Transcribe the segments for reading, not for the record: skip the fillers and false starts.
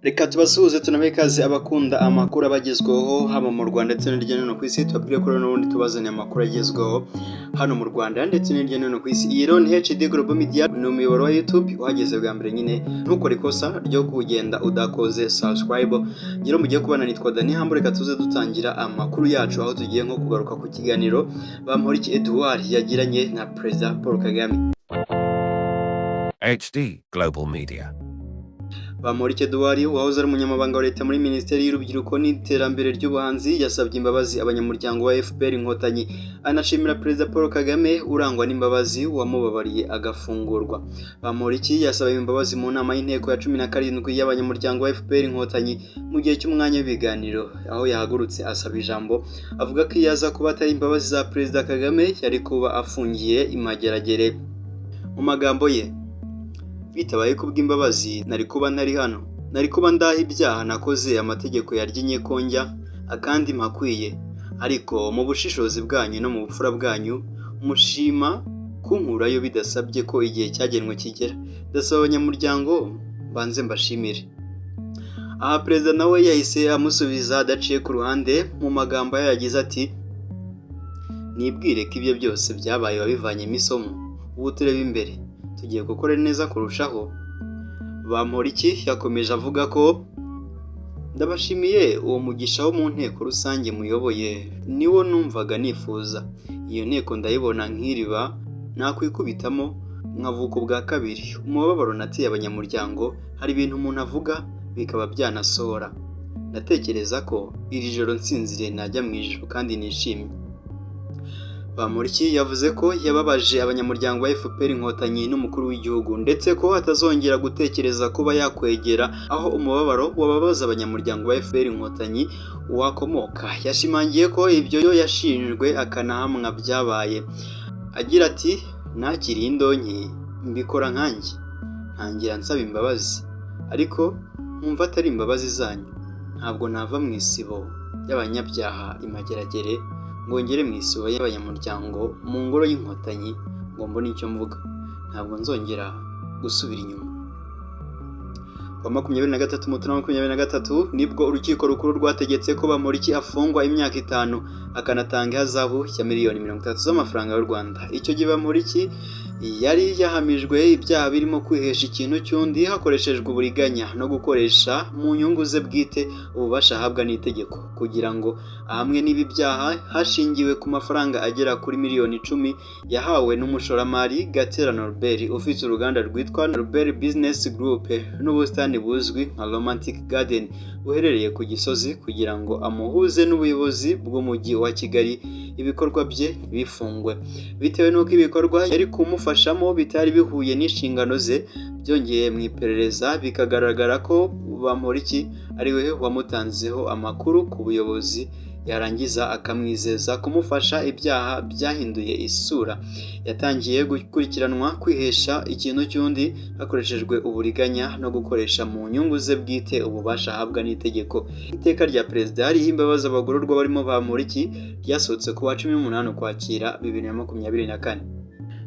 Reka tubasuhuze tunabe ikaze abakunda amakuru abagezweho haba mu Rwanda ndetse n'irya no ku isi. Tubabwire ko n'ubundi tubazaniye amakuru agezweho hano mu Rwanda ndetse n'irya no ku isi. Iyi rero ni HD Global Media, ni umuyoboro wa YouTube uhageze bwa mbere. Nyine ntukore ikosa ryo kugenda udakoze subscribe. Ngiro mugiye kubana nitwa Dani Hambo. Reka tuze dutangira amakuru yacu aho tugiye nko kugaruka ku kiganiro Bamporiki Edouard yagiranye na Perezida Paul Kagame. HD Global Media. Bamporiki Edouard wahoze ari umunyamabanga wa leta muri Minisiteri y'Urubyiruko n'Iterambere ry'Ubuhanzi yasabye imbabazi abanyamuryango wa FPR Inkotanyi, anashimira Perezida Paul Kagame urangwa n'imbabazi wamubabariye agafungurwa. Bamporiki yasaba imbabazi mu nama y'inteko ya 17 y'abanyamuryango wa FPR Inkotanyi mu gihe cy'umwanya w'ibiganiro, aho yahagurutse asaba ijambo avuga ko iyaza kuba atari imbabazi za Perezida Kagame yari kuba afungiye imageragere. Mu magambo ye, bitabaye kubw'imbabazi nari kuba ntari hano, nari kuba ndaha ibyaha nakoze amategeko yaryinnye ko njya akandi mpakwiye, ariko mu bushishozi bwanyu no mu bupfura bwanyu mushima kunkurayo bidasabye ko igihe cyagenwe kigera. Ndasaba abanyamuryango banze mbashimire. Aha Perezida nawe yahise amusubiza adaciye ku ruhande. Mu magambo yagize ati, nibwire ko ibyo byose byabaye wabivanyemo isomo, ubu turebe imbere tugiye gukora neza kurushaho. Bamporiki yakomeje avuga ko ndabashimiye uwo mugisha wo mu nteko rusange muyoboye, niwo numvaga nifuza. Iyo nteko ndayibona nk'iriba nakwikubitamo nkavuka ubwa kabiri. Umubabaro nateye abanyamuryango, hari ibintu umuntu avuga bikaba byanasohora. Ndatekereza ko iri joro nsinzire najya mu ijuru kandi nishimye. Bamporiki yavuze ko yababaje abanyamuryango wa FPR Inkotanyi n'umukuru w'igihugu, ndetse ko atazongera gutekereza kuba yakwegera aho umubabaro wababaza abanyamuryango wa FPR Inkotanyi wakomoka. Yashimangiye ko ibyo yashinjwe akanahamwa byabaye, agira ati, nakiriye indonke mbikora nkanjye, ntangira nsaba imbabazi, ariko nkumva atari imbabazi zanyu. Ntabwo nava mu isibo y'abanyabyaha imageragere ngongere mu isibo y'abanyamuryango mu ngoro y'Inkotanyi ngo mbone icyo mvuga. Ntabwo nzongera gusubira inyuma. Kwa 23 Mutarama 2023 nibwo urukiko rukuru rwategetse ko Bamporiki afungwa imyaka 5 akanatanga ihazabu ya miliyoni 30 z'amafaranga y'u Rwanda. Icyo gihe Bamporiki yari yahamijwe ibyaha birimo kwihesha ikintu cy'undi hakoreshejwe uburiganya no gukoresha mu nyungu ze bwite ububasha ahabwa n'itegeko. Kugira ngo ahamwe n'ibi byaha hashingiwe ku mafaranga agera kuri miliyoni 10 yahawe n'umushoramari Gatera Norbert ufite uruganda rwitwa Norbert Business Group n'ubusitani buzwi nka Romantic Garden uherereye ku Gisozi, kugira ngo amuhuze n'ubuyobozi bw'umujyi wa Kigali ibikorwa bye bifungwe. Bitewe n'uko ibikorwa yari kumufashamo bitari bihuye n'inshingano ze, byongeye mu iperereza bikagaragara ko Bamporiki ari we wamutanzeho amakuru ku buyobozi, yarangiza akamwizeza kumufasha. Ibyaha byahinduye isura. Yatangiye gukurikiranwa kwihesha ikintu cy'undi hakoreshejwe uburiganya no gukoresha mu nyungu ze bwite ububasha ahabwa n'itegeko. Iteka rya Perezida hariho imbabazi abagororwa barimo Bamporiki ryasohotse ku wa 18 Ukwakira 2024.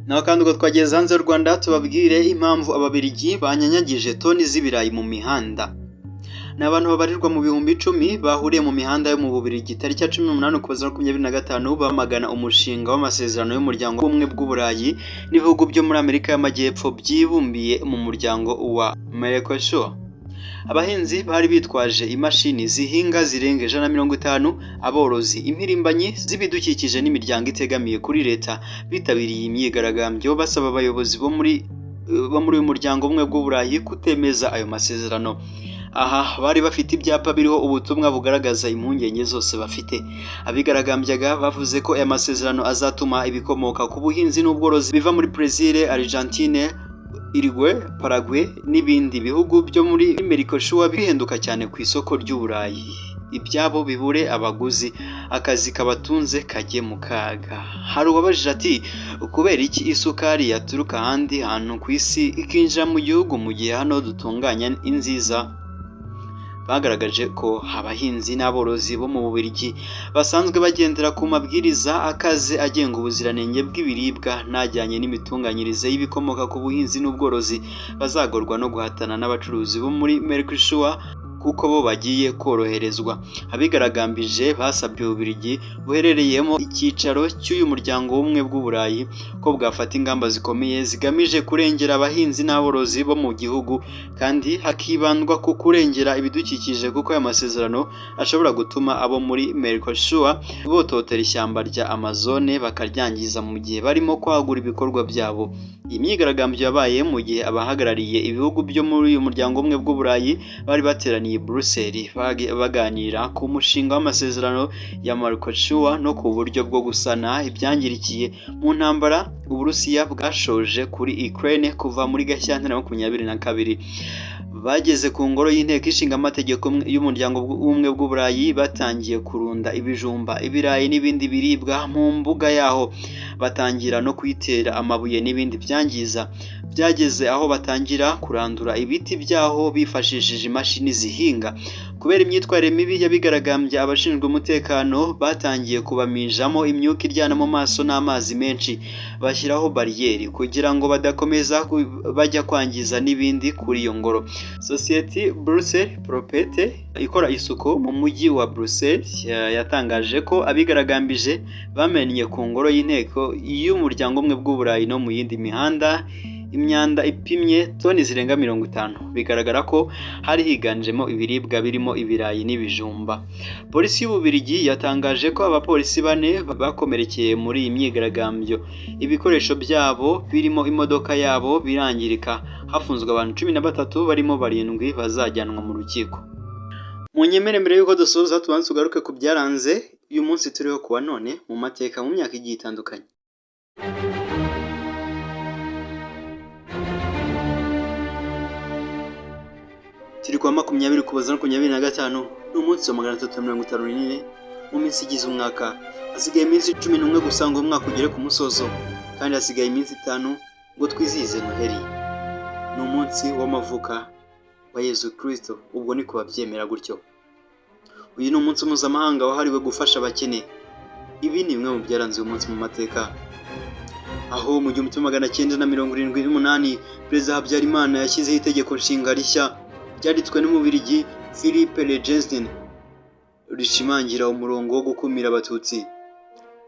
Naho kandi ubwo twageze hanze y'u Rwanda tubabwire impamvu Ababiligi banyanyagije toni z'ibirayi mu mihanda. Ni abantu babarirwa mu bihumbi 10 bahuriye mu mihanda yo mu Bubiligi tariki ya 18 Ukuboza 2025 bamagana umushinga w'amasezerano y'umuryango w'ubumwe bw'Uburayi n'ibihugu byo muri Amerika y'Amajyepfo byibumbiye mu muryango wa Mercosur. Abahinzi bari bitwaje imashini zihinga zirenga 150, aborozi, impirimbanyi z'ibidukikije n'imiryango itegamiye kuri leta bitabiriye imyigaragambyo basaba abayobozi bo muri uyu muryango umwe bw'Uburayi kutemeza ayo masezerano. Aha bari bafite ibyapa biriho ubutumwa bugaragaza impungenge zose bafite. Abigaragambyaga bavuze ko aya masezerano azatuma ibikomoka ku buhinzi n'ubworozi biva muri Brazil, Argentine, Uruguay, Paraguay n'ibindi bihugu byo muri Mercosur bihenduka cyane ku isoko ry'Uburayi. Ibyabo bibure abaguzi, akazi kabatunze kajye mu kaga. Hari uwabajije ati, kubera iki isukari yaturuka ahandi hantu ku isi ikinjira mu gihugu mu gihe hano dutunganya inziza? bagaragaje ko abahinzi n'aborozi bo mu Bubiligi basanzwe bagendera ku mabwiriza akaze agenga ubuziranenge bw'ibiribwa n'ajyanye n'imitunganyirize y'ibikomoka ku buhinzi n'ubworozi bazagorwa no guhatana n'abacuruzi bo muri Mercosur kuko bo bagiye koroherezwa. Abigaragambije basabye Ububiligi buherereyemo icyicaro cy'uyu muryango w'ubumwe bw'Uburayi ko bwafata ingamba zikomeye zigamije kurengera abahinzi n'aborozi bo mu gihugu kandi hakibandwa ku kurengera ibidukikije kuko aya masezerano ashobora gutuma abo muri Mercosur bototera ishyamba rya Amazone bakaryangiza mu gihe barimo kwagura ibikorwa byabo. Iyi myigaragambyo yabaye mu gihe abahagarariye ibihugu byo muri uyu muryango umwe bw'Uburayi bari bateraniye i Brussels baganira ku mushinga w'amasezerano ya Mercosur no ku buryo bwo gusana ibyangirikiye mu ntambara Uburusiya bwashoje kuri Ukraine kuva muri Gashyantare 2022. Bageze ku ngoro y'inteko ishinga amategeko y'umuryango w'ubumwe bw'Uburayi batangiye kurunda ibijumba, ibirayi n'ibindi biribwa mu mbuga yaho, batangira no kwitera amabuye n'ibindi byangiza. Byageze aho batangira kurandura ibiti byaho bifashishije imashini zihinga. Kubera imyitwarire mibi yabigaragambye, abashinzwe umutekano batangiye kubamijamo imyuka iryana mu maso n'amazi menshi, bashyiraho bariyeri kugira ngo badakomeza bajya kwangiza n'ibindi kuri iyo ngoro. Sosiyete Brussels Propriété ikora isuku mu mujyi wa Brussels yatangaje ko abigaragambije bamennye ku ngoro y'inteko y'umuryango umwe bw'Uburayi no mu yindi mihanda imyanda ipimye toni zirenga 50. Bigaragara ko hari higanjemo ibiribwa birimo ibirayi n'ibijumba. Polisi y'Ububiligi yatangaje ko abapolisi 4 bakomerekeye muri iyi myigaragambyo. Ibikoresho byabo birimo imodoka yabo birangirika. Hafunzwe abantu 13 barimo 7 bazajyanwa mu rukiko. Mu nyemere mbere yuko dusoza tubanze ugaruke ku byaranze uyu munsi turiho kuwa none mu mateka mu myaka igiye itandukanye. Turi kwa 20 Ukuboza 2025 n'umunsi wa 354 mu minsi igize umwaka. Hasigaye iminsi 11 gusa ngo umwaka ugere ku musozo, kandi hasigaye iminsi 5 ngo twizihize Noheli. Ni umunsi w'amavuka wa Yezu Kristo, ubwo ni kubabyemera gutyo. Uyu ni umunsi mpuzamahanga wahariwe gufasha abakene. Ibi ni bimwe mu byaranze uyu munsi mu mateka, aho mu 1978 Perezida Habyarimana yashyizeho itegeko nshinga rishya ryanditswe n'Umubiligi Philippe Lejeune rishimangira umurongo wo gukumira Abatutsi.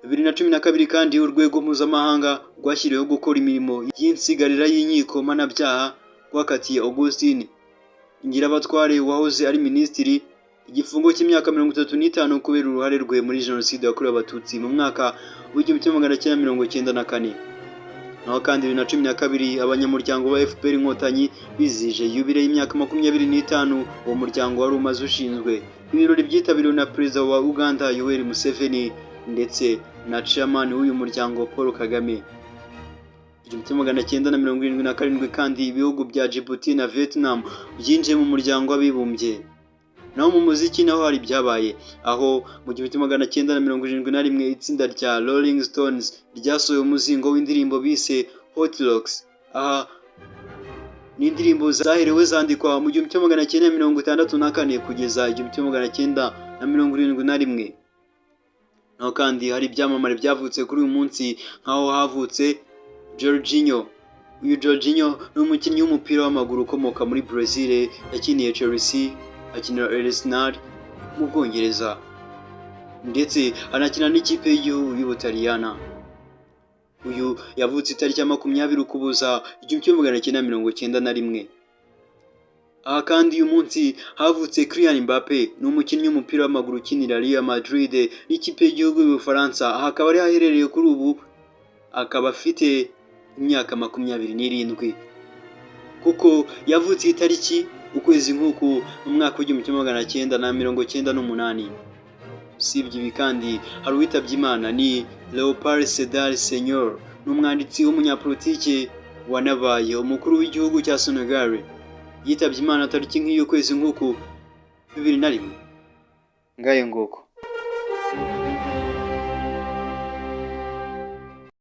2012 kandi urwego mpuzamahanga rwashyiriweho gukora imirimo y'insigarira y'inkiko mpanabyaha rwakatiye Augustin Ngirabatware wahoze ari minisitiri igifungo cy'imyaka 35 kubera uruhare rwe muri jenoside yakorewe Abatutsi mu mwaka w'1994. Naho kandi 2012 abanyamuryango ba FPR Inkotanyi bizije yubile y'imyaka 25 uwo muryango wari umaze ushinzwe. Ibirori byitabiriwe na Perezida wa Uganda Yoweri Museveni ndetse na chairman w'uyu muryango Paul Kagame. 1977 kandi ibihugu bya Djibouti na Vietnam byinjiye mu muryango w'abibumbye. Naho mu muziki naho hari byabaye, aho mu 1971 itsinda rya Rolling Stones ryasohoye umuzingo w'indirimbo bise Hot Rocks. Aha ni indirimbo zaherewe zandikwa mu 1964 kugeza 1971. Naho kandi hari ibyamamare byavutse kuri uyu munsi, nkaho havutse Jorginho. Uyu Jorginho ni umukinnyi w'umupira w'amaguru ukomoka muri Brazil, yakiniye Chelsea, akinira Arsenal mu Bwongereza ndetse anakina n'ikipe y'igihugu y'Ubutaliyana. Uyu yavutse itariki ya 20 Ukuboza 1991. Aha kandi uyu munsi havutse Kylian Mbappé, ni umukinnyi w'umupira w'amaguru ukinira Real Madrid n'ikipe y'igihugu y'Ubufaransa. Aha akaba ari aherereye kuri ubu, akaba afite imyaka 27 kuko yavutse itariki ukwezi nk'uku mu mwaka w'1998. Usibye ibi kandi hari uwitabye Imana, ni Léopold Sédar Senghor, n'umwanditsi w'umunyapolitike wanabaye umukuru w'igihugu cya Senegal. Yitabye Imana tariki nk'iyo kwezi nk'uku 2001. Ngaye nguko.